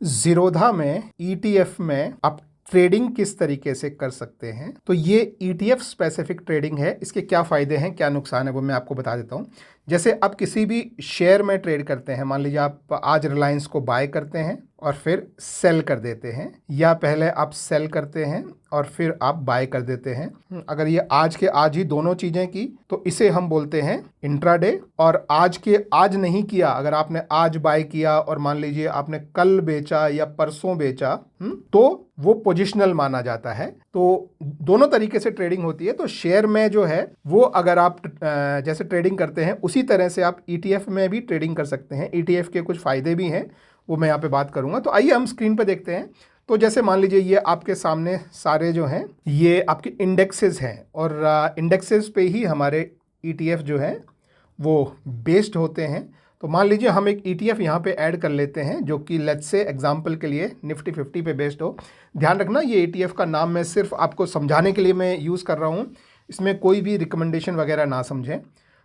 ज़ीरोधा में ईटीएफ में आप ट्रेडिंग किस तरीके से कर सकते हैं। तो ये ईटीएफ स्पेसिफिक ट्रेडिंग है। इसके क्या फ़ायदे हैं, क्या नुकसान है, वो मैं आपको बता देता हूँ। जैसे आप किसी भी शेयर में ट्रेड करते हैं, मान लीजिए आप आज रिलायंस को बाय करते हैं और फिर सेल कर देते हैं, या पहले आप सेल करते हैं और फिर आप बाय कर देते हैं। अगर ये आज के आज ही दोनों चीज़ें की तो इसे हम बोलते हैं इंट्राडे। और आज के आज नहीं किया, अगर आपने आज बाय किया और मान लीजिए आपने कल बेचा या परसों बेचा, तो वो पोजिशनल माना जाता है। तो दोनों तरीके से ट्रेडिंग होती है। तो शेयर में जो है वो अगर आप जैसे ट्रेडिंग करते हैं उसी तरह से आप ईटीएफ में भी ट्रेडिंग कर सकते हैं। ईटीएफ के कुछ फ़ायदे भी हैं, वो मैं यहाँ पे बात करूँगा। तो आइए हम स्क्रीन पे देखते हैं। तो जैसे मान लीजिए ये आपके सामने सारे जो हैं ये आपके इंडेक्सेस हैं, और इंडेक्सेस पे ही हमारे ईटीएफ जो हैं वो बेस्ड होते हैं। तो मान लीजिए हम एक ईटीएफ यहाँ पे ऐड कर लेते हैं जो कि लेट्स से एग्जांपल के लिए निफ्टी 50 पे बेस्ड हो। ध्यान रखना ये ईटीएफ का नाम मैं सिर्फ आपको समझाने के लिए मैं यूज़ कर रहा हूँ, इसमें कोई भी रिकमेंडेशन वगैरह ना समझें।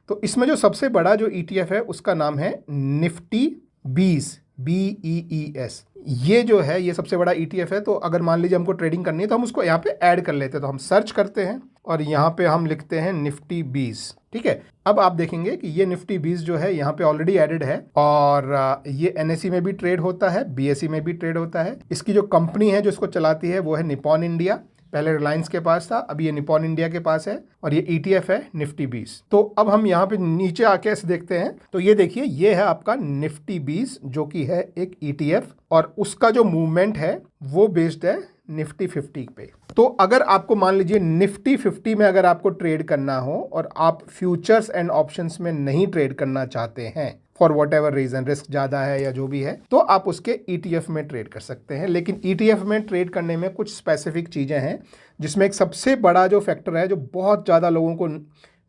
तो इसमें जो सबसे बड़ा जो ईटीएफ है उसका नाम है निफ्टी 20, BEES। ये जो है ये सबसे बड़ा ईटीएफ है। तो अगर मान लीजिए हमको ट्रेडिंग करनी है तो हम उसको यहाँ पे ऐड कर लेते हैं। तो हम सर्च करते हैं और यहाँ पे हम लिखते हैं निफ्टी 20, ठीक है। अब आप देखेंगे कि ये निफ्टी 20 जो है यहाँ पे ऑलरेडी एडेड है, और ये एनएसई में भी ट्रेड होता है, बीएसई में भी ट्रेड होता है। इसकी जो कंपनी है जो इसको चलाती है वो है निपॉन इंडिया। पहले रिलायंस के पास था, अभी ये निपॉन इंडिया के पास है, और ये ईटीएफ है निफ्टी 20। तो अब हम यहाँ पे नीचे आके ऐसे देखते हैं तो ये देखिए ये है आपका निफ्टी 20 जो कि है एक ईटीएफ, और उसका जो मूवमेंट है वो बेस्ड है निफ्टी 50 पे। तो अगर आपको मान लीजिए निफ्टी 50 में अगर आपको ट्रेड करना हो और आप फ्यूचर्स एंड ऑप्शंस में नहीं ट्रेड करना चाहते हैं for whatever reason, risk ज़्यादा है या जो भी है, तो आप उसके ईटीएफ में ट्रेड कर सकते हैं। लेकिन ईटीएफ में ट्रेड करने में कुछ स्पेसिफिक चीज़ें हैं, जिसमें एक सबसे बड़ा जो फैक्टर है जो बहुत ज़्यादा लोगों को,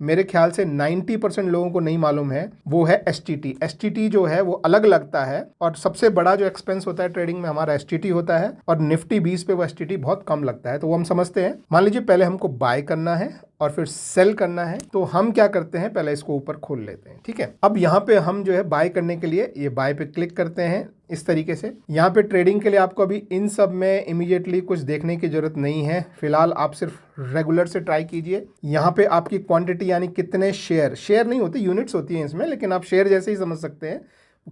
मेरे ख्याल से 90% लोगों को नहीं मालूम है, वो है एसटीटी। एसटीटी जो है वो अलग लगता है, और सबसे बड़ा जो एक्सपेंस होता है ट्रेडिंग में हमारा एसटीटी होता है, और निफ्टी 20 पे वो एसटीटी बहुत कम लगता है। तो वो हम समझते हैं। मान लीजिए पहले हमको बाय करना है और फिर सेल करना है, तो हम क्या करते हैं, पहले इसको ऊपर खोल लेते हैं, ठीक है। अब यहाँ पे हम जो है बाय करने के लिए ये बाय पे क्लिक करते हैं इस तरीके से। यहाँ पे ट्रेडिंग के लिए आपको अभी इन सब में इमीडिएटली कुछ देखने की जरूरत नहीं है, फिलहाल आप सिर्फ रेगुलर से ट्राई कीजिए। यहाँ पे आपकी क्वांटिटी यानी कितने शेयर नहीं होती, यूनिट्स होती हैं इसमें, लेकिन आप शेयर जैसे ही समझ सकते हैं।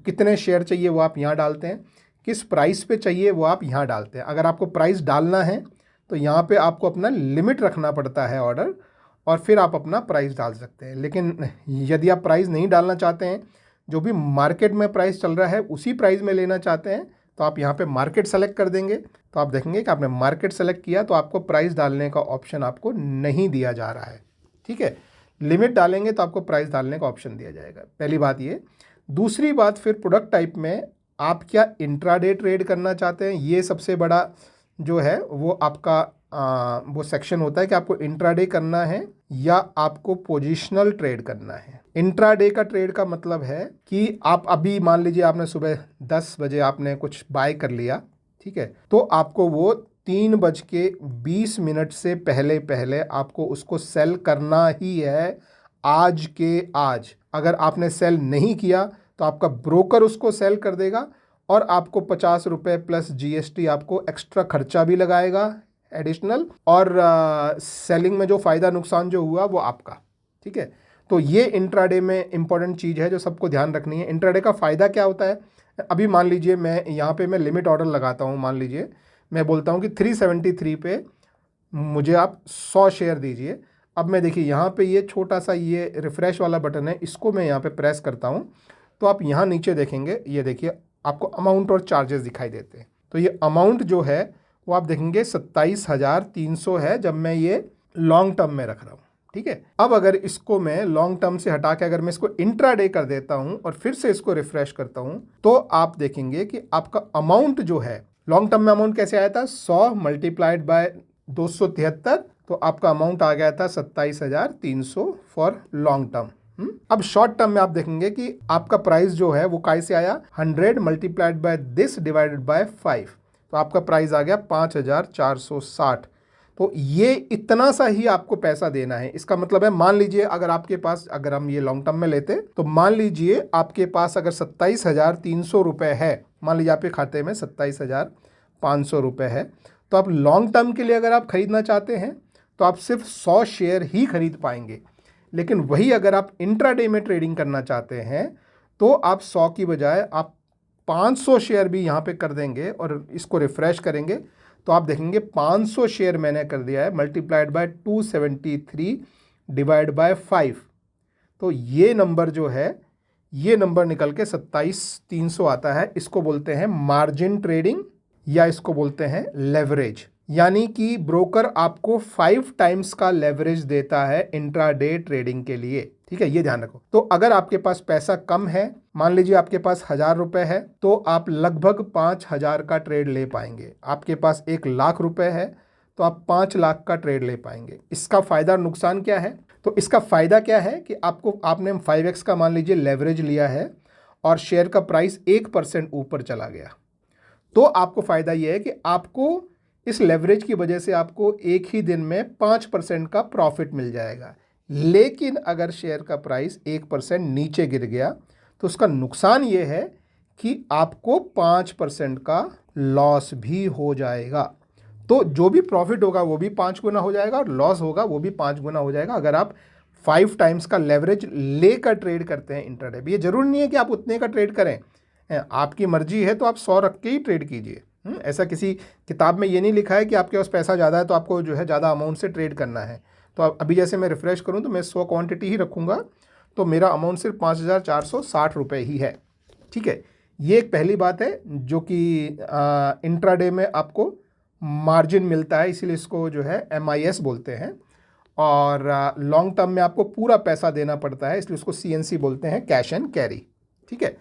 कितने शेयर चाहिए वो आप यहाँ डालते हैं, किस प्राइस पे चाहिए वो आप यहाँ डालते हैं। अगर आपको प्राइस डालना है तो यहाँ पे आपको अपना लिमिट रखना पड़ता है ऑर्डर, और फिर आप अपना प्राइस डाल सकते हैं। लेकिन यदि आप प्राइस नहीं डालना चाहते हैं, जो भी मार्केट में प्राइस चल रहा है उसी प्राइस में लेना चाहते हैं, तो आप यहाँ पे मार्केट सेलेक्ट कर देंगे। तो आप देखेंगे कि आपने मार्केट सेलेक्ट किया तो आपको प्राइस डालने का ऑप्शन आपको नहीं दिया जा रहा है, ठीक है। लिमिट डालेंगे तो आपको प्राइस डालने का ऑप्शन दिया जाएगा, पहली बात ये। दूसरी बात, फिर प्रोडक्ट टाइप में आप क्या इंट्राडे ट्रेड करना चाहते हैं, ये सबसे बड़ा जो है वो आपका वो सेक्शन होता है कि आपको इंट्राडे करना है या आपको पोजिशनल ट्रेड करना है। इंट्राडे का ट्रेड का मतलब है कि आप अभी मान लीजिए आपने सुबह 10 बजे आपने कुछ बाय कर लिया, ठीक है, तो आपको वो 3:20 से पहले पहले आपको उसको सेल करना ही है, आज के आज। अगर आपने सेल नहीं किया तो आपका ब्रोकर उसको सेल कर देगा, और आपको 50 रुपये प्लस जीएसटी आपको एक्स्ट्रा खर्चा भी लगाएगा एडिशनल, और सेलिंग में जो फ़ायदा नुकसान जो हुआ वो आपका, ठीक है। तो ये इंट्राडे में इंपॉर्टेंट चीज़ है जो सबको ध्यान रखनी है। इंट्राडे का फ़ायदा क्या होता है, अभी मान लीजिए मैं यहाँ पे मैं लिमिट ऑर्डर लगाता हूँ। मान लीजिए मैं बोलता हूँ कि 373 पे मुझे आप 100 शेयर दीजिए। अब मैं देखिए यहाँ पे ये छोटा सा ये रिफ़्रेश वाला बटन है, इसको मैं यहाँ पे प्रेस करता हूँ, तो आप यहाँ नीचे देखेंगे, ये देखिए आपको अमाउंट और चार्जेस दिखाई देते हैं। तो ये अमाउंट जो है वो आप देखेंगे 27,300 है जब मैं ये लॉन्ग टर्म में रख रहा हूँ, ठीक है। अब अगर इसको मैं लॉन्ग टर्म से हटा के अगर मैं इसको इंट्राडे कर देता हूँ और फिर से इसको रिफ्रेश करता हूँ, तो आप देखेंगे कि आपका अमाउंट जो है, लॉन्ग टर्म में अमाउंट कैसे आया था, 100 मल्टीप्लाइड बाय 273, तो आपका अमाउंट आ गया था 27,300 फॉर लॉन्ग टर्म। अब शॉर्ट टर्म में आप देखेंगे कि आपका प्राइस जो है वो कैसे आया, 100 multiplied by this divided by 5, तो आपका प्राइस आ गया 5,460। तो ये इतना सा ही आपको पैसा देना है। इसका मतलब है मान लीजिए अगर आपके पास, अगर हम ये लॉन्ग टर्म में लेते तो मान लीजिए आपके पास अगर 27,300 रुपये है, मान लीजिए आपके खाते में 27,500 रुपये है, तो आप लॉन्ग टर्म के लिए अगर आप ख़रीदना चाहते हैं तो आप सिर्फ 100 शेयर ही खरीद पाएंगे। लेकिन वही अगर आप इंट्राडे में ट्रेडिंग करना चाहते हैं तो आप 100 की बजाय आप 500 शेयर भी यहाँ पे कर देंगे और इसको रिफ़्रेश करेंगे तो आप देखेंगे 500 शेयर मैंने कर दिया है मल्टीप्लाइड बाय 273 डिवाइड बाय 5, तो ये नंबर जो है ये नंबर निकल के 27,300 आता है। इसको बोलते हैं मार्जिन ट्रेडिंग या इसको बोलते हैं लेवरेज, यानी कि ब्रोकर आपको 5 टाइम्स का लेवरेज देता है इंट्राडे ट्रेडिंग के लिए। ठीक है, ये ध्यान रखो। तो अगर आपके पास पैसा कम है, मान लीजिए आपके पास 1,000 रुपए है, तो आप लगभग 5,000 का ट्रेड ले पाएंगे। आपके पास 1,00,000 रुपए है तो आप 5 लाख का ट्रेड ले पाएंगे। इसका फायदा और नुकसान क्या है? तो इसका फायदा क्या है कि आपने 5x का मान लीजिए लेवरेज लिया है और शेयर का प्राइस 1% ऊपर चला गया, तो आपको फायदा यह है कि आपको इस लेवरेज की वजह से आपको एक ही दिन में 5% का प्रॉफिट मिल जाएगा। लेकिन अगर शेयर का प्राइस 1% नीचे गिर गया तो उसका नुकसान ये है कि आपको 5% का लॉस भी हो जाएगा। तो जो भी प्रॉफिट होगा वो भी 5 गुना हो जाएगा और लॉस होगा वो भी 5 गुना हो जाएगा अगर आप 5 टाइम्स का लेवरेज लेकर ट्रेड करते हैं इंट्राडे। ये जरूरी नहीं है कि आप उतने का ट्रेड करें, आपकी मर्जी है तो आप 100 रख के ही ट्रेड कीजिए। ऐसा किसी किताब में ये नहीं लिखा है कि आपके पास पैसा ज़्यादा है तो आपको जो है ज़्यादा अमाउंट से ट्रेड करना है। तो अभी जैसे मैं रिफ़्रेश करूं तो मैं 100 क्वांटिटी ही रखूंगा तो मेरा अमाउंट सिर्फ 5,460 रुपये ही है। ठीक है, ये एक पहली बात है जो कि इंट्राडे में आपको मार्जिन मिलता है, इसीलिए इसको जो है MIS बोलते हैं। और लॉन्ग टर्म में आपको पूरा पैसा देना पड़ता है, इसलिए उसको CNC बोलते हैं, कैश एंड कैरी। ठीक है,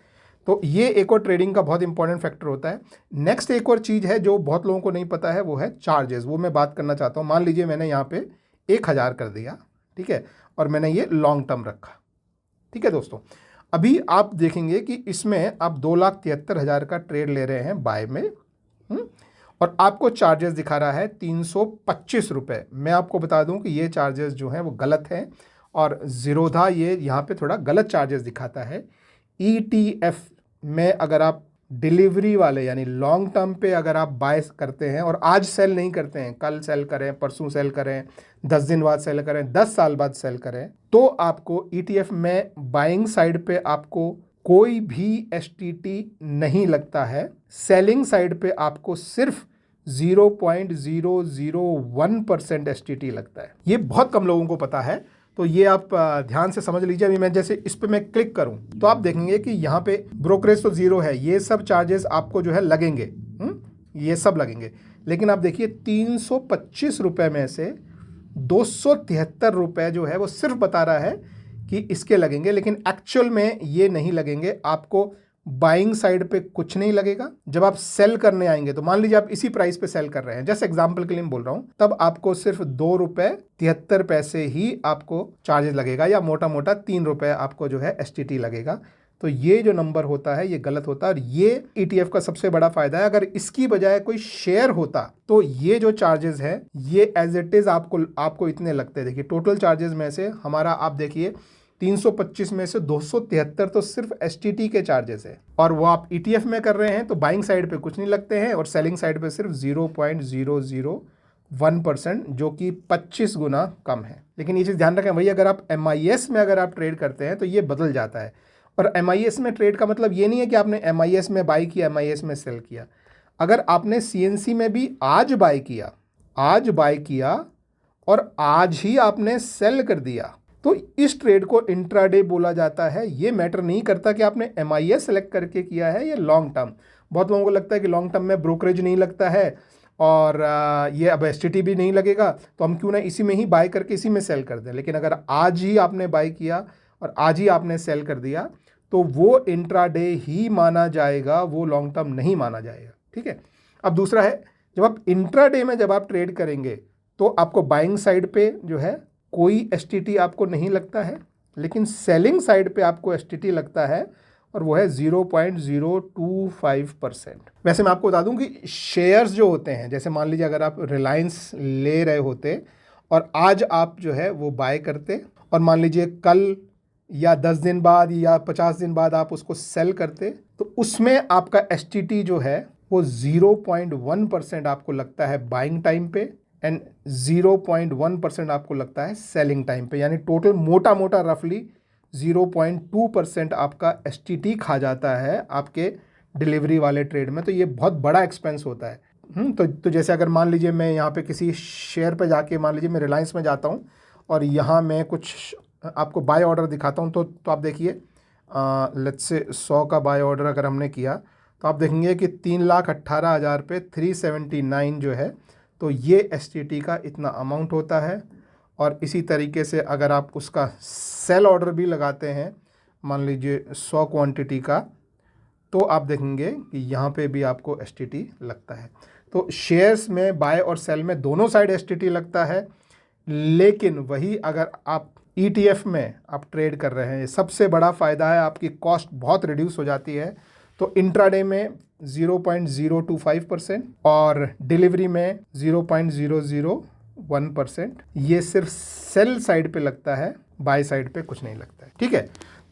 तो ये एक और ट्रेडिंग का बहुत इंपॉर्टेंट फैक्टर होता है। नेक्स्ट एक और चीज़ है जो बहुत लोगों को नहीं पता है, वो है चार्जेस। वो मैं बात करना चाहता हूँ। मान लीजिए मैंने यहाँ पे 1,000 कर दिया, ठीक है, और मैंने ये लॉन्ग टर्म रखा। ठीक है दोस्तों, अभी आप देखेंगे कि इसमें आप 2,73,000 का ट्रेड ले रहे हैं बाय में, और आपको चार्जेस दिखा रहा है 325 रुपये। मैं आपको बता दूं कि ये चार्जेस जो हैं वो गलत हैं और ज़ीरोधा ये यहाँ पे थोड़ा गलत चार्जेस दिखाता है। ETF में अगर आप डिलीवरी वाले यानी लॉन्ग टर्म पे अगर आप बाय करते हैं और आज सेल नहीं करते हैं, कल सेल करें, परसों सेल करें, 10 दिन बाद सेल करें, 10 साल बाद सेल करें, तो आपको ETF में बाइंग साइड पे आपको कोई भी STT नहीं लगता है। सेलिंग साइड पे आपको सिर्फ 0.001% STT लगता है। ये बहुत कम लोगों को पता है, तो ये आप ध्यान से समझ लीजिए। अभी मैं जैसे इस पे मैं क्लिक करूं तो आप देखेंगे कि यहाँ पे ब्रोकरेज तो 0 है, ये सब चार्जेस आपको जो है लगेंगे, ये सब लगेंगे। लेकिन आप देखिए 325 रुपये में से 273 रुपये जो है वो सिर्फ बता रहा है कि इसके लगेंगे, लेकिन एक्चुअल में ये नहीं लगेंगे। आपको बाइंग साइड पे कुछ नहीं लगेगा। जब आप सेल करने आएंगे तो मान लीजिए आप इसी प्राइस पे सेल कर रहे हैं, जैसे एग्जांपल के लिए मैं बोल रहा हूं, तब आपको सिर्फ 2 रुपये 73 पैसे ही आपको चार्जेस लगेगा, या मोटा मोटा 3 रुपये आपको जो है STT लगेगा। तो ये जो नंबर होता है ये गलत होता है, और ये ETF का सबसे बड़ा फायदा है। अगर इसकी बजाय कोई शेयर होता तो ये जो चार्जेस है ये एज इट इज आपको इतने लगते हैं। देखिए टोटल चार्जेस में से हमारा आप देखिए 325 में से 273 तो सिर्फ STT के चार्जेस है, और वो आप ETF में कर रहे हैं तो बाइंग साइड पे कुछ नहीं लगते हैं और सेलिंग साइड पे सिर्फ 0.001%, जो कि 25 गुना कम है। लेकिन ये चीज़ ध्यान रखें, वही अगर आप MIS में अगर आप ट्रेड करते हैं तो ये बदल जाता है। और MIS में ट्रेड का मतलब ये नहीं है कि आपने MIS में बाई किया, MIS में सेल किया। अगर आपने CNC में भी आज बाई किया और आज ही आपने सेल कर दिया तो इस ट्रेड को इंट्राडे बोला जाता है। ये मैटर नहीं करता कि आपने MIS सेलेक्ट करके किया है या लॉन्ग टर्म। बहुत लोगों को लगता है कि लॉन्ग टर्म में ब्रोकरेज नहीं लगता है और ये अब STT भी नहीं लगेगा, तो हम क्यों ना इसी में ही बाय करके इसी में सेल कर दें। लेकिन अगर आज ही आपने बाय किया और आज ही आपने सेल कर दिया तो वो इंट्राडे ही माना जाएगा, वो लॉन्ग टर्म नहीं माना जाएगा। ठीक है, अब दूसरा है, जब आप इंट्राडे में जब आप ट्रेड करेंगे तो आपको बाइंग साइड पे जो है कोई STT आपको नहीं लगता है, लेकिन सेलिंग साइड पे आपको STT लगता है और वो है 0.025%। वैसे मैं आपको बता दूं कि शेयर्स जो होते हैं, जैसे मान लीजिए अगर आप रिलायंस ले रहे होते और आज आप जो है वो बाय करते और मान लीजिए कल या 10 दिन बाद या 50 दिन बाद आप उसको सेल करते, तो उसमें आपका STT जो है वो 0.1% आपको लगता है बाइंग टाइम पे एंड 0.1% आपको लगता है सेलिंग टाइम पे। यानी टोटल मोटा मोटा रफली 0.2% आपका STT खा जाता है आपके डिलीवरी वाले ट्रेड में। तो ये बहुत बड़ा एक्सपेंस होता है। तो जैसे अगर मान लीजिए मैं यहाँ पे किसी शेयर पे जाके, मान लीजिए मैं रिलायंस में जाता हूँ और यहाँ मैं कुछ आपको बाय ऑर्डर दिखाता हूँ, तो आप देखिए लेट्स से 100 का बाय ऑर्डर अगर हमने किया तो आप देखेंगे कि 3,18,000 पे 379 जो है, तो ये STT का इतना अमाउंट होता है। और इसी तरीके से अगर आप उसका सेल ऑर्डर भी लगाते हैं, मान लीजिए 100 क्वांटिटी का, तो आप देखेंगे कि यहाँ पे भी आपको STT लगता है। तो शेयर्स में बाय और सेल में दोनों साइड STT लगता है, लेकिन वही अगर आप ETF में आप ट्रेड कर रहे हैं, सबसे बड़ा फ़ायदा है आपकी कॉस्ट बहुत रिड्यूस हो जाती है। तो इंट्राडे में 0.025% और डिलीवरी में 0.001%। ये सिर्फ सेल साइड पे लगता है, बाय साइड पे कुछ नहीं लगता है। ठीक है,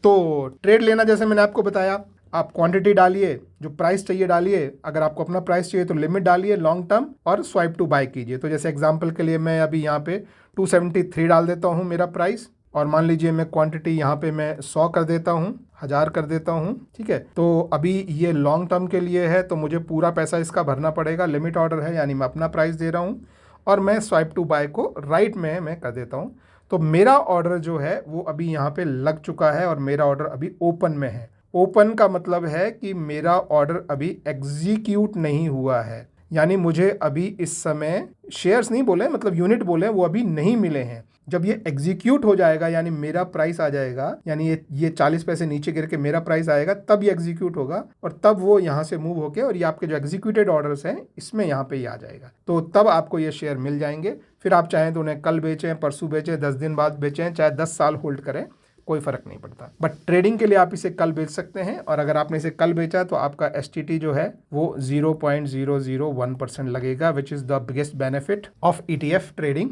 तो ट्रेड लेना जैसे मैंने आपको बताया, आप क्वांटिटी डालिए, जो प्राइस चाहिए डालिए, अगर आपको अपना प्राइस चाहिए तो लिमिट डालिए लॉन्ग टर्म और स्वाइप टू बाय कीजिए। तो जैसे एग्जांपल के लिए मैं अभी यहाँ पे 273 डाल देता हूँ मेरा प्राइस, और मान लीजिए मैं क्वांटिटी यहाँ पे मैं 100 कर देता हूँ, 1000 कर देता हूँ। ठीक है, तो अभी ये लॉन्ग टर्म के लिए है तो मुझे पूरा पैसा इसका भरना पड़ेगा, लिमिट ऑर्डर है यानी मैं अपना प्राइस दे रहा हूँ, और मैं स्वाइप टू बाय को राइट में मैं कर देता हूँ। तो मेरा ऑर्डर जो है वो अभी यहाँ पे लग चुका है और मेरा ऑर्डर अभी ओपन में है। ओपन का मतलब है कि मेरा ऑर्डर अभी एग्जीक्यूट नहीं हुआ है, यानी मुझे अभी इस समय शेयर्स नहीं बोले, मतलब यूनिट बोले, वो अभी नहीं मिले हैं। जब ये एग्जीक्यूट हो जाएगा यानी मेरा प्राइस आ जाएगा, यानी ये 40 पैसे नीचे गिर के मेरा प्राइस आएगा, तब ये एग्जीक्यूट होगा और तब वो यहाँ से मूव होके और ये आपके जो एग्जीक्यूटेड ऑर्डर्स हैं इसमें यहाँ पे ही आ जाएगा। तो तब आपको ये शेयर मिल जाएंगे। फिर आप चाहें तो उन्हें कल बेचें, परसों बेचें, 10 दिन बाद बेचें, चाहे 10 साल होल्ड करें, कोई फ़र्क नहीं पड़ता। बट ट्रेडिंग के लिए आप इसे कल बेच सकते हैं, और अगर आपने इसे कल बेचा तो आपका STT जो है वो 0.001% लगेगा, which is the biggest benefit of ETF trading.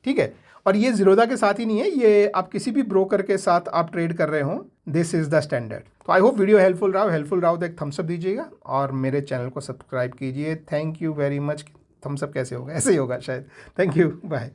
ठीक है, और ये ज़ीरोधा के साथ ही नहीं है, ये आप किसी भी ब्रोकर के साथ आप ट्रेड कर रहे हो, दिस इज़ द स्टैंडर्ड। तो आई होप वीडियो हेल्पफुल रहा तो एक थम्स अप दीजिएगा और मेरे चैनल को सब्सक्राइब कीजिए। Thank you very much. Thumbs up कैसे होगा, ऐसे ही होगा शायद। Thank you, bye.